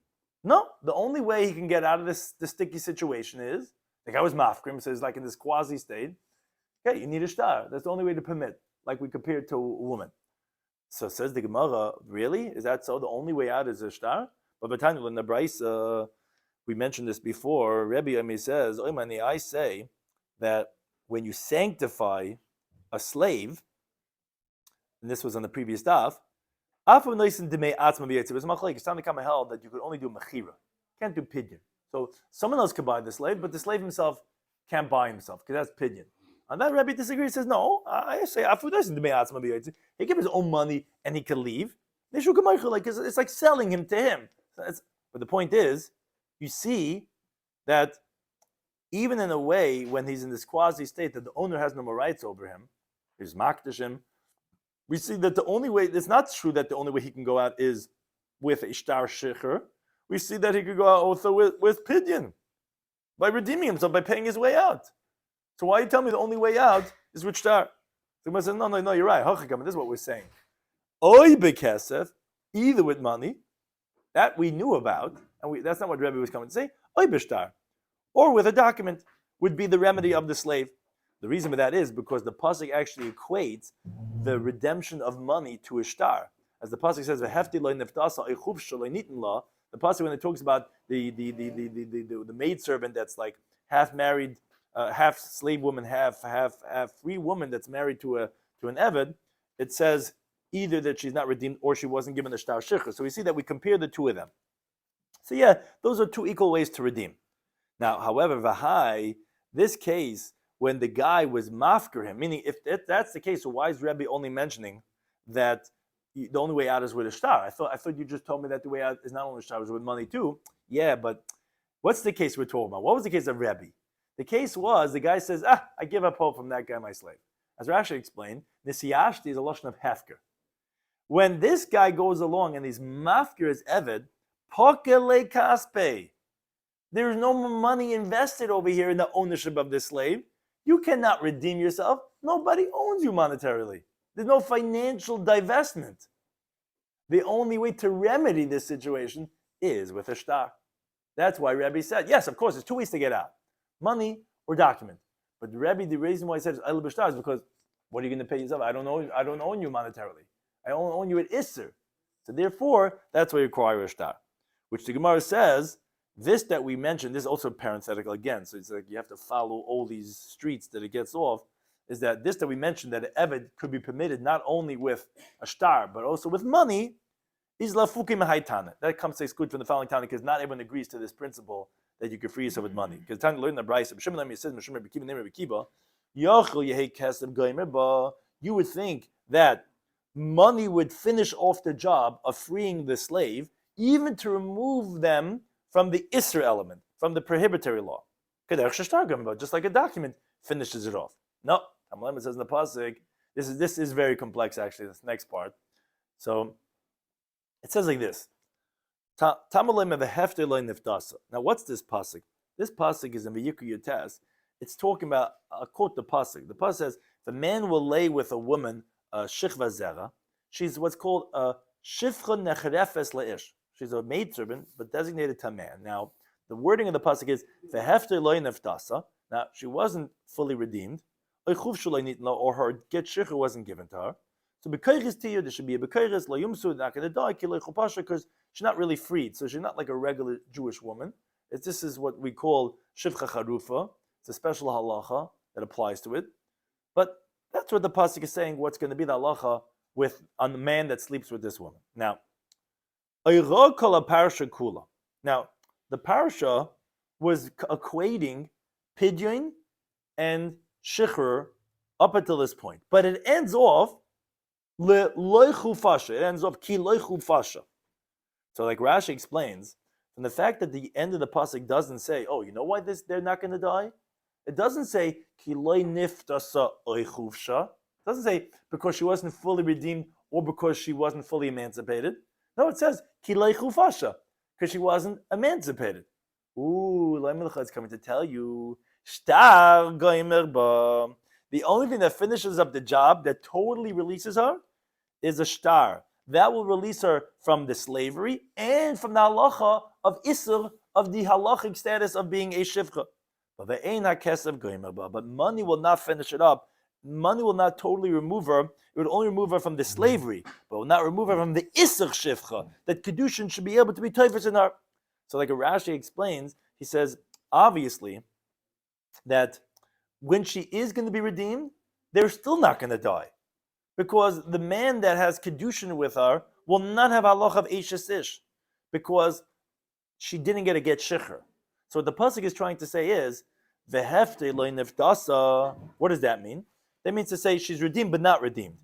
no, the only way he can get out of this sticky situation is, the guy was mafkrim, so he's like in this quasi state. Okay, you need a shtar. That's the only way to permit, like we compared to a woman. So says the Gemara, really? Is that so? The only way out is a shtar? But Batanya in the Braisa, we mentioned this before. Rabbi Yomi says, I say that when you sanctify a slave, and this was on the previous daf, it's time to come held that you could only do mechira, can't do pidyon. So someone else could buy the slave, but the slave himself can't buy himself because that's pidyon. And that Rabbi disagrees. Says no. I say he gives his own money and he can leave. Like it's like selling him to him. But the point is, you see that even in a way when he's in this quasi state that the owner has no more rights over him, he's makdashim. We see that the only way, it's not true that the only way he can go out is with a shtar shiur. We see that he could go out also with pidyon, by redeeming himself, by paying his way out. So why you tell me the only way out is with shtar? Somebody says, no, you're right. This is what we're saying. Oy bekesef, either with money, that we knew about, and that's not what Rebbe was coming to say, oy b'shtar, or with a document, would be the remedy of the slave. The reason for that is because the pasuk actually equates the redemption of money to a shtar. As the pasuk says, "V'hefti lo neftasa eichuv shelo nitin la." The pasuk when it talks about the maidservant that's like half married, half slave woman, half free woman that's married to an eved, it says either that she's not redeemed or she wasn't given a shtar shiur. So we see that we compare the two of them. So yeah, those are two equal ways to redeem. Now, however, v'hai, this case, when the guy was mafker him, meaning if that's the case, so why is Rebbe only mentioning that the only way out is with a shtar? I thought you just told me that the way out is not only shtar, it's with money too. Yeah, but what's the case we're talking about? What was the case of Rebbe? The case was the guy says, I give up hope from that guy, my slave. As Rashi explained, nisiyashti is a lashon of hefker. When this guy goes along and he's mafker his eved, pokele kaspe, there's no money invested over here in the ownership of this slave. You cannot redeem yourself. Nobody owns you monetarily. There's no financial divestment. The only way to remedy this situation is with a shtar. That's why Rebbe said, yes, of course, there's two ways to get out. Money or document. But Rebbe, the reason why he said el b'shtar is because what are you going to pay yourself? I don't own you monetarily. I only own you at Isser. So therefore, that's why you require a shtar. Which the Gemara says, this that we mentioned, this is also parenthetical again, so it's like you have to follow all these streets that it gets off, is that this that we mentioned that an eved could be permitted not only with a shtar, but also with money, is lafukim haitana. That comes to exclude from the following Tana, because not everyone agrees to this principle that you can free yourself with money. Because Tana learned in the Brayso, you would think that money would finish off the job of freeing the slave, even to remove them from the Isra element, from the prohibitory law. Just like a document finishes it off. No, Talmud says in the pasuk, this is very complex actually, this next part. So it says like this. Now what's this pasuk? This pasuk is in V'yiku Yotes. It's talking about, I'll quote the pasuk. The pasuk says, the man will lay with a woman, shichva zera. She's what's called a shifcha nechrefes leish. She's a maidservant, but designated to man. Now, the wording of the pasuk is v'hefter loy neftasa. Now, she wasn't fully redeemed, or her get shikha wasn't given to her. So b'kayris tiyu, there should be a b'kayris lo yumsu, not going to die because she's not really freed. So she's not like a regular Jewish woman. This is what we call shivcha charufa. It's a special halacha that applies to it. But that's what the pasuk is saying. What's going to be the halacha on the man that sleeps with this woman? Now. Now, the parasha was equating pidyon and shiur up until this point, but it ends off loichu fasha. It ends off ki loichu fasha. So, like Rashi explains, from the fact that the end of the pasuk doesn't say, "Oh, you know why they're not going to die," it doesn't say ki loy niftasa oichuvsha. It doesn't say because she wasn't fully redeemed or because she wasn't fully emancipated. No, it says kilei chufasha because she wasn't emancipated. Ooh, Leimelcha is coming to tell you shtar goimer ba. The only thing that finishes up the job, that totally releases her, is a shtar. that will release her from the slavery and from the halacha of isur, of the halachic status of being a shivcha. But money will not finish it up. Money will not totally remove her. It would only remove her from the slavery, but will not remove her from the isur shivcha, that kedushin should be able to be toifus in her. So like Rashi explains, he says, obviously, that when she is going to be redeemed, they're still not going to die. Because the man that has kedushin with her will not have halach of eishes ish, because she didn't get shichur. So what the pasuk is trying to say is, vehefte lo nifdasa. What does that mean? That means to say she's redeemed but not redeemed,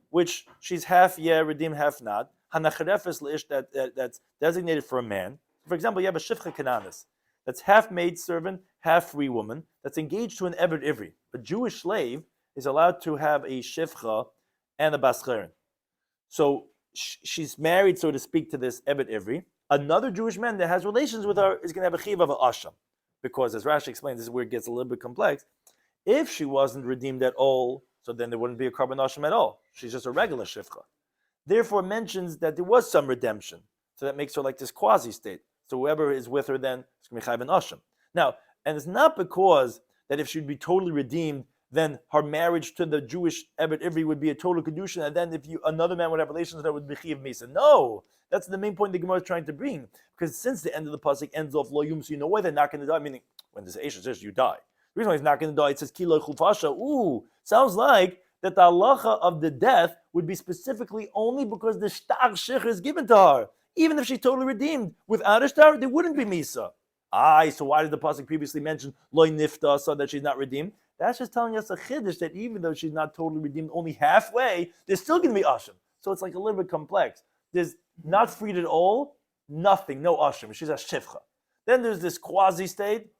which she's half redeemed, half not. Hanacharefes leish, that's designated for a man. For example, you have a shivcha kananis, that's half maid servant, half free woman, that's engaged to an eved ivri. A Jewish slave is allowed to have a shivcha and a bascheren. So she's married, so to speak, to this eved ivri. Another Jewish man that has relations with her is going to have a chiv of an asham, because as Rashi explains, this is where it gets a little bit complex. If she wasn't redeemed at all, so then there wouldn't be a carbon asham at all. She's just a regular shivcha. Therefore, mentions that there was some redemption, so that makes her like this quasi-state. So whoever is with her then is going to be chayv an asham. Now, and it's not because that if she'd be totally redeemed, then her marriage to the Jewish Eved Ivri would be a total kedushin, and then if another man would have relations with her, would be chiv misa. No, that's the main point the Gemara is trying to bring. Because since the end of the pasuk ends off lo yum, so you know why they're not going to die. Meaning, when there's Eishes, you die. The reason why he's not going to die, it says kilo chufasha. Ooh, sounds like that the halacha of the death would be specifically only because the shtar shich is given to her. Even if she's totally redeemed, without a shtar, there wouldn't be misa. So why did the pasuk previously mention loy nifta, so that she's not redeemed? That's just telling us a chiddush that even though she's not totally redeemed, only halfway, there's still going to be asham. So it's like a little bit complex. There's not freed at all, nothing, no asham. She's a shivcha. Then there's this quasi-state.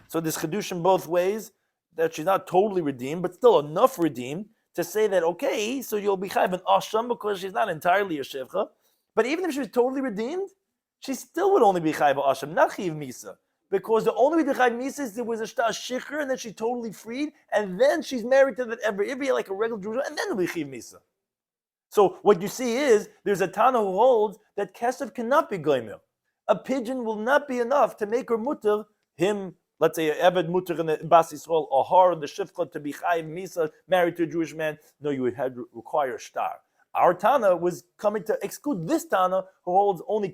So there's chedushim both ways, that she's not totally redeemed, but still enough redeemed to say that, okay, so you'll be chayv an asham because she's not entirely a shivcha. But even if she was totally redeemed, she still would only be chayv asham, not chiv misa. Because the only way the chayv misa is there was a shtar shichur, and then she totally freed, and then she's married to that Ivri like a regular Jew, and then it'll be chiv misa. So what you see is, there's a Tana who holds that kesef cannot be goymer. A pigeon will not be enough to make her mutter, him, let's say, Eved mutter in the Bas Yisrael, or her, the shifcha, to be chayv misa, married to a Jewish man. No, you would have to require a shtar. Our Tana was coming to exclude this Tana who holds only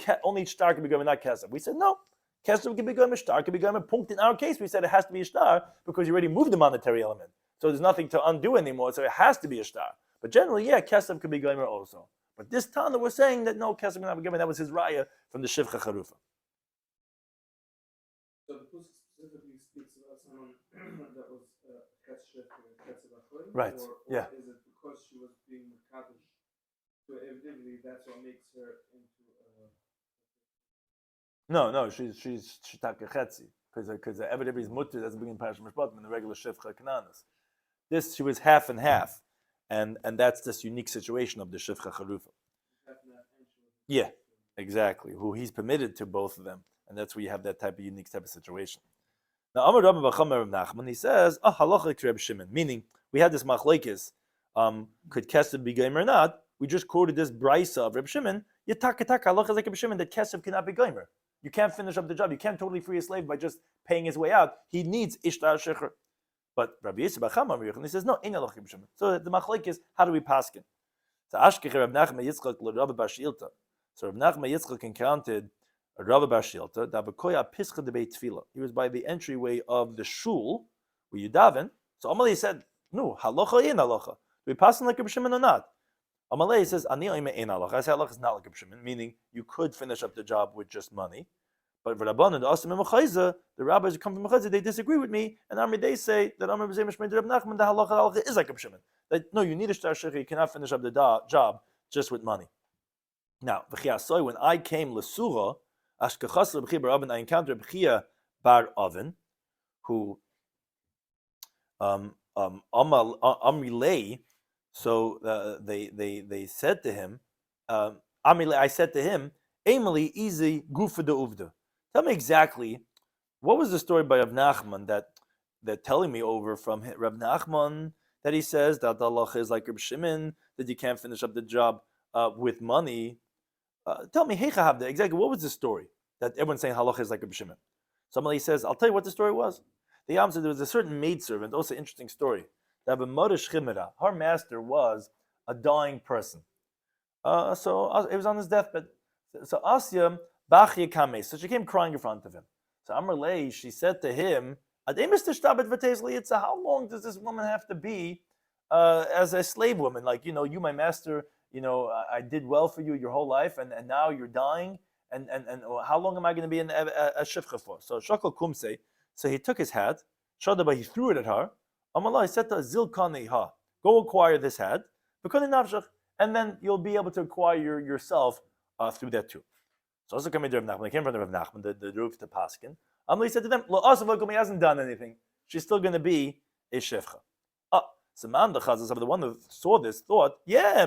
shtar can be goymer, not kesef. We said no. Kesef can be goymer, shtar can be goymer. Punkt. In our case, we said it has to be a shtar because you already moved the monetary element. So there's nothing to undo anymore, so it has to be a shtar. But generally, kesef can be goymer also. But this Tana was saying that no, kesef cannot be goymer. That was his raya from the Shivcha Charufa. So the pasuk specifically speaks about someone that was kesef achoy, Right. Or Yeah. is it because she was being mekadosh to evidently that's what makes her into No, she's shitakachetzi because the Eved Ivri is mutter. That's being Parashat Mishpatim in the regular Shivcha Kananas. This she was half and half, and that's this unique situation of the Shivcha Charufa. Yeah, exactly. Who he's permitted to both of them, and that's where you have that type of unique type of situation. Now, Amar Rabbi B'chamer Rav Nachman, he says, halacha Reb Shimon, meaning we had this machlekes, could kesef be goymer or not? We just quoted this brisa of Reb Shimon. Yitaka halacha is like Reb Shimon that kesef cannot be goymer. You can't finish up the job. You can't totally free a slave by just paying his way out. He needs ishtar shecher. But Rabbi Yisrael B'chamer, he says, no, ain't halacha Reb Shimon. So the machlekes, how do we paskin? So Ashkech Reb Nachman Yitzchak l'Rabbi Bar Shilta. So Reb Nachman Yitzchak encountered Rabbi Bar Shilta, Dabakoya Pischa de Beit Tefillah. He was by the entryway of the shul where you daven. So Amalei said, no, halacha in halacha. Do we pass like Reb Shimon or not? Amalei says, ani oime ein halacha. I say halacha is not like Reb Shimon, meaning you could finish up the job with just money. But Rabbanan, the Asim and Mechayza, the rabbis who come from Mechayza, they disagree with me, and Amri they say that Amri B'zei Mishmei Reb Nachman, the halacha is like Reb Shimon. That no, you need a shtar shecher, you cannot finish up the job just with money. Now, when I came l'sura, Ashkechas Reb Chia bar Oven, I encountered Reb Chia bar Oven, who Amrilei. So they said to him, Amrilei, I said to him, Emily easy gufa de uvda. Tell me exactly what was the story by Rav Nachman that telling me over from Rav Nachman that he says that the halacha is like Reb Shimon, that you can't finish up the job with money. Tell me, Heicha Havda, exactly what was the story that everyone's saying halacha is like Rabbi Shimon? Somebody says, I'll tell you what the story was. The Yam said there was a certain maidservant, also an interesting story. That her master was a dying person. So it was on his deathbed. So Asya Bachya Kame, so she came crying in front of him. So Amr Lei, she said to him, how long does this woman have to be as a slave woman? Like, you, my master, I did well for you your whole life, and now you're dying, and how long am I going to be in a shivcha for? So Shakal Kumse, so he took his hat, Shadaba, he threw it at her. Amallah, he said to Zil ha, go acquire this hat, and then you'll be able to acquire yourself through that too. So also came to Rav Nachman. They came from Rav Nachman, the roof to Paskin. Amallah said to them, he hasn't done anything. She's still going to be a shivcha. So the Chazas, the one who saw this, thought, yeah,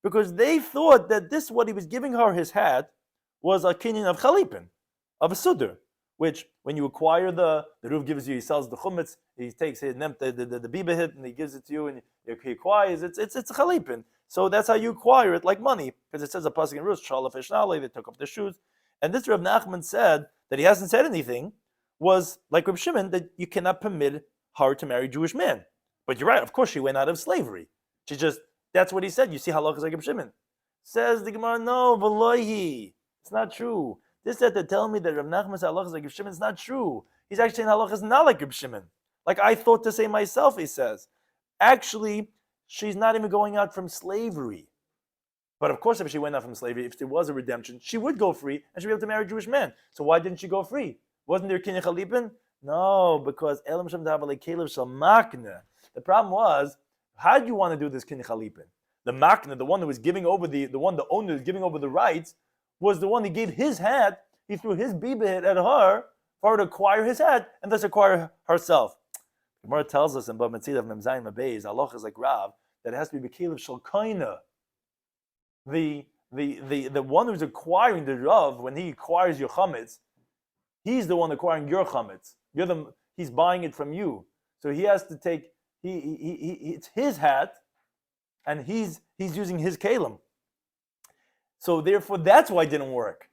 because they thought that this, what he was giving her, his hat, was a kinyan of chalipin, of a sudur, which when you acquire the roof gives you, he sells the chumetz, he takes the bibahit and he gives it to you, and he acquires it's a chalipin. So that's how you acquire it, like money, because it says a pasuk in Rus, shalaf eshnale, they took off their shoes, and this Rav Nachman said that he hasn't said anything, was like Reb Shimon, that you cannot permit her to marry Jewish men. But you're right, of course she went out of slavery. That's what he said. You see halachas like Reb Shimon. Says the Gemara, no, v'lohi. It's not true. This said to tell me that Reb Nachman said halachas like Reb Shimon. It's not true. He's actually saying halachas not like Reb Shimon. Like I thought to say myself, he says. Actually, she's not even going out from slavery. But of course, if she went out from slavery, if there was a redemption, she would go free and she'd be able to marry Jewish men. So why didn't she go free? Wasn't there kinyan chalipin? No, because Elam Shem Davalei Kelev Shal Makna. The problem was, how do you want to do this kinyan chalipin? The Makna, the one that was giving over the owner was giving over the rights, was the one that gave his hat. He threw his bibahit at her for her to acquire his hat and thus acquire herself. The Gemara tells us in Bava Metzia of Mem Zayin Mabez, Allah is like Rav, that it has to be Bekelev Shal Kaina. The one who's acquiring the Rav, when he acquires your chametz, he's the one acquiring your chametz. He's buying it from you. So he has to take, it's his hat, and he's using his kalim. So therefore, that's why it didn't work.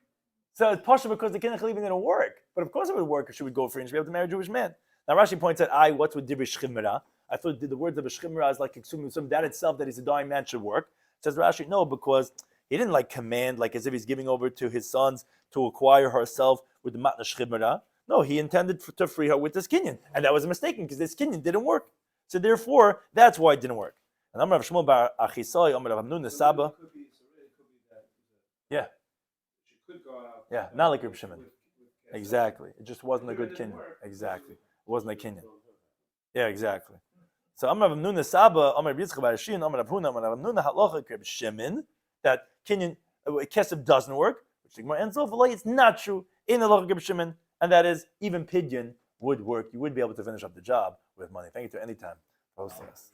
So it's partially because the kinyan chalipin didn't work. But of course it would work if she would go free and she'd be able to marry a Jewish man. Now Rashi points out, what's with divrei shchimra? I thought the words of a shchimra is like some that itself, that he's a dying man, should work. Says Rashi, no, because he didn't like command, like as if he's giving over to his sons to acquire herself with the matna shchimra. No, he intended to free her with this kinyan. And that was a mistake because this kinyan didn't work. So therefore, that's why it didn't work. And Amar Rav Shmuel bar Achisai, Amar Rav Hamnun Saba. Yeah. She could go out. Yeah, not like Reb Shimon. Exactly. It just wasn't a good kinyan. Exactly. It wasn't a kinyan. Yeah, exactly. So Amar Rav Hamnun Saba, Amar Rav Yitzchak bar Shin, Amar Rav Huna, Amar Rav Hamnun halacha Reb Shimon, that kinyan kesef doesn't work, which the Gemara ends off, it's not true in the halacha Reb Shimon. And that is, even pidyon would work. You would be able to finish up the job with money. Thank you to any time for hosting us.